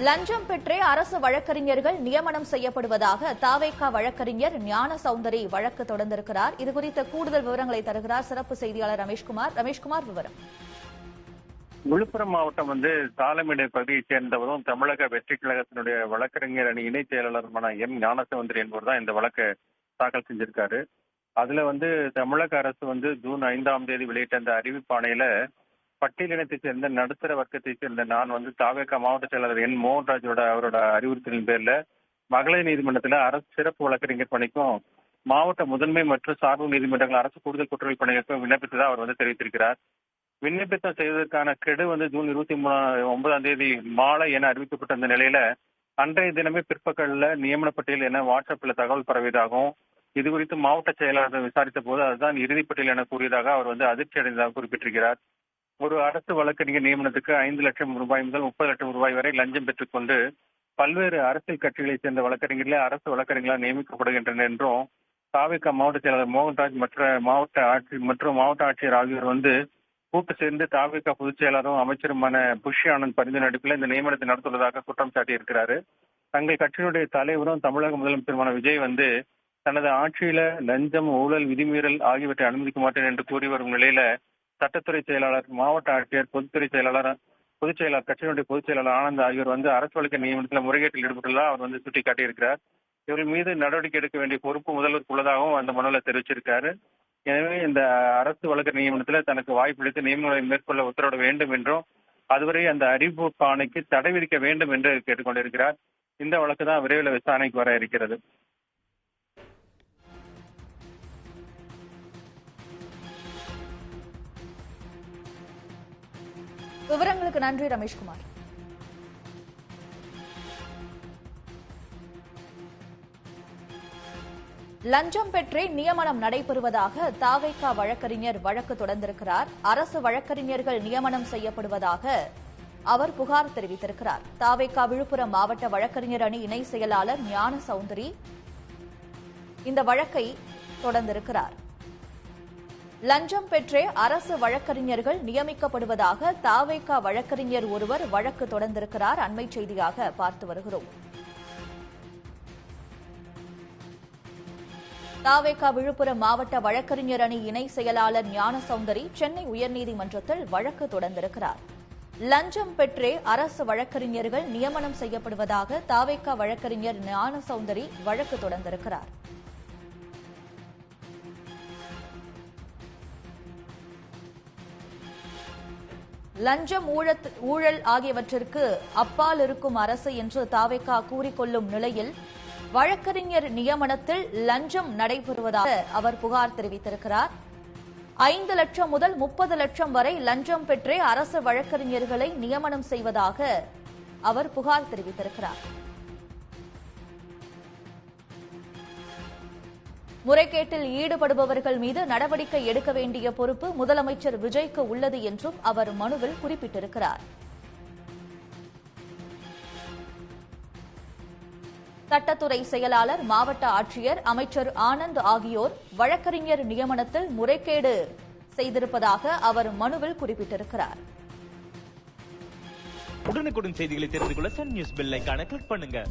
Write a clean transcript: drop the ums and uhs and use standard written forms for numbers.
லஞ்சம் பெற்றே அரசு வழக்கறிஞர்கள் நியமனம் செய்யப்படுவதாக தாவேகா வழக்கறிஞர் ஞான சௌந்தரி வழக்கு தொடர்ந்திருக்கிறார். இதுகுறித்த கூடுதல் விவரங்களை தருகிறார் சிறப்பு செய்தியாளர் ரமேஷ்குமார். ரமேஷ்குமார், விவரம். விழுப்புரம் மாவட்டம் சாலமேடு பகுதியைச் சேர்ந்தவரும் தமிழக வெற்றி கழகத்தினுடைய வழக்கறிஞர் அணி இணைச் செயலாளருமான எம் ஞானசௌந்தரி என்பவர் தான் இந்த வழக்கை தாக்கல் செஞ்சிருக்காரு. அதுல தமிழக அரசு ஜூன் 5ஆம் தேதி வெளியிட்ட அந்த அறிவிப்பாணையில பட்டியலினத்தைச் சேர்ந்த நடுத்தர வர்க்கத்தைச் சேர்ந்த நான் தாவேகா மாவட்ட செயலாளர் என் மோகன்ராஜோட அவரோட அறிவுறுத்தலின் பேர்ல மகளிர் நீதிமன்றத்துல அரசு சிறப்பு வழக்கறிஞர் பணிக்கும் மாவட்ட முதன்மை மற்றும் சார்பு நீதிமன்றங்கள் அரசு கூடுதல் குற்றவியல் பணிகளுக்கும் விண்ணப்பித்ததா அவர் தெரிவித்திருக்கிறார். விண்ணப்பித்தம் செய்வதற்கான கெடு ஜூன் 29ஆம் தேதி மாலை என அறிவிக்கப்பட்ட அந்த நிலையில அன்றைய தினமே பிற்பகல்ல நியமன பட்டியல் என வாட்ஸ்அப்ல தகவல் பரவியதாகவும் இது குறித்து மாவட்ட செயலாளர் விசாரித்த போது அதுதான் இறுதிப்பட்டியல் என கூறியதாக அவர் அதிர்ச்சி அடைந்ததாக குறிப்பிட்டிருக்கிறார். ஒரு அரசு வழக்கறிஞர் நியமனத்துக்கு 5 லட்சம் ரூபாய் முதல் 30 லட்சம் ரூபாய் வரை லஞ்சம் பெற்றுக்கொண்டு பல்வேறு அரசியல் கட்சிகளைச் சேர்ந்த வழக்கறிஞர்களே அரசு வழக்கறிஞர்களாக நியமிக்கப்படுகின்றனர் என்றும் தாவேகா மாவட்ட செயலாளர் மோகன்ராஜ் மாவட்ட ஆட்சியர் ஆகியோர் கூட்டு சேர்ந்து தாவேகா பொதுச் செயலாளரும் அமைச்சருமான புஷ் ஆனந்த் பரிந்துரை அடிப்பில் இந்த நியமனத்தை நடத்துவதாக குற்றம் சாட்டியிருக்கிறாரு. தங்கள் கட்சியினுடைய தலைவரும் தமிழக முதலமைச்சருமான விஜய் தனது ஆட்சியில லஞ்சம், ஊழல், விதிமீறல் ஆகியவற்றை அனுமதிக்க மாட்டேன் என்று கூறி வரும் நிலையில சட்டத்துறை செயலாளர், மாவட்ட ஆட்சியர், பொதுச் செயலாளர் கட்சியினுடைய பொதுச் செயலாளர் ஆனந்த் ஆகியோர் அரசு வழக்கு நியமனத்தில் முறைகேட்டில் ஈடுபட்டுள்ளதாக அவர் சுட்டிக்காட்டியிருக்கிறார். இவர்கள் மீது நடவடிக்கை எடுக்க வேண்டிய பொறுப்பு முதல்வருக்கு உள்ளதாகவும் அந்த மனுவில் தெரிவிச்சிருக்காரு. எனவே இந்த அரசு வழக்கு நியமனத்தில் தனக்கு வாய்ப்பளித்து நியமனங்களை மேற்கொள்ள உத்தரவிட வேண்டும் என்றும் அதுவரை அந்த அறிவிப்பு ஆணைக்கு தடை விதிக்க வேண்டும் என்று கேட்டுக்கொண்டிருக்கிறார். இந்த வழக்கு தான் விரைவில் விசாரணைக்கு வர இருக்கிறது. விவரங்களுக்கு நன்றி ரமேஷ்குமார். லஞ்சம் பெற்றே நியமனம் நடைபெறுவதாக தாவேகா வழக்கறிஞர் வழக்கு தொடர்ந்திருக்கிறார். அரசு வழக்கறிஞர்கள் நியமனம் செய்யப்படுவதாக அவர் புகார் தெரிவித்திருக்கிறார். தாவேகா விழுப்புரம் மாவட்ட வழக்கறிஞர் அணி இணை செயலாளர் ஞான சௌந்தரி இந்த வழக்கை தொடர்ந்திருக்கிறார். லஞ்சம் பெற்றே அரசு வழக்கறிஞர்கள் நியமிக்கப்படுவதாக தாவேகா வழக்கறிஞர் ஒருவர் வழக்கு தொடர்ந்திருக்கிறார். அண்மை செய்தியாக பார்த்து வருகிறோம். தாவேகா விழுப்புரம் மாவட்ட வழக்கறிஞர் அணி இணை செயலாளர் ஞான சௌந்தரி சென்னை உயர்நீதிமன்றத்தில் வழக்கு தொடர்ந்திருக்கிறார். லஞ்சம் பெற்றே அரசு வழக்கறிஞர்கள் நியமனம் செய்யப்படுவதாக தாவேகா வழக்கறிஞர் ஞான சௌந்தரி வழக்கு தொடர்ந்திருக்கிறார். லஞ்சம், ஊழல் ஆகியவற்றிற்கு அப்பால் இருக்கும் அரசு என்று தாவேகா கூறிக்கொள்ளும் நிலையில் வழக்கறிஞர் நியமனத்தில் லஞ்சம் நடைபெறுவதாக அவர் புகார் தெரிவித்திருக்கிறார். 5 லட்சம் முதல் 30 லட்சம் வரை லஞ்சம் பெற்றே அரசு வழக்கறிஞர்களை நியமனம் செய்வதாக அவர் புகார் தெரிவித்திருக்கிறார். முறைகேட்டில் ஈடுபடுபவர்கள் மீது நடவடிக்கை எடுக்க வேண்டிய பொறுப்பு முதலமைச்சர் விஜய்க்கு உள்ளது என்றும் அவர் மனுவில் குறிப்பிட்டிருக்கிறார். சட்டத்துறை செயலாளர், மாவட்ட ஆட்சியர், அமைச்சர் ஆனந்த் ஆகியோர் வழக்கறிஞர் நியமனத்தில் முறைகேடு செய்திருப்பதாக அவர் மனுவில் குறிப்பிட்டிருக்கிறார். உடனுக்குடன் செய்திகளை தெரிந்து கொள்ள சன் நியூஸ் பெல் ஐகானை கிளிக் பண்ணுங்க.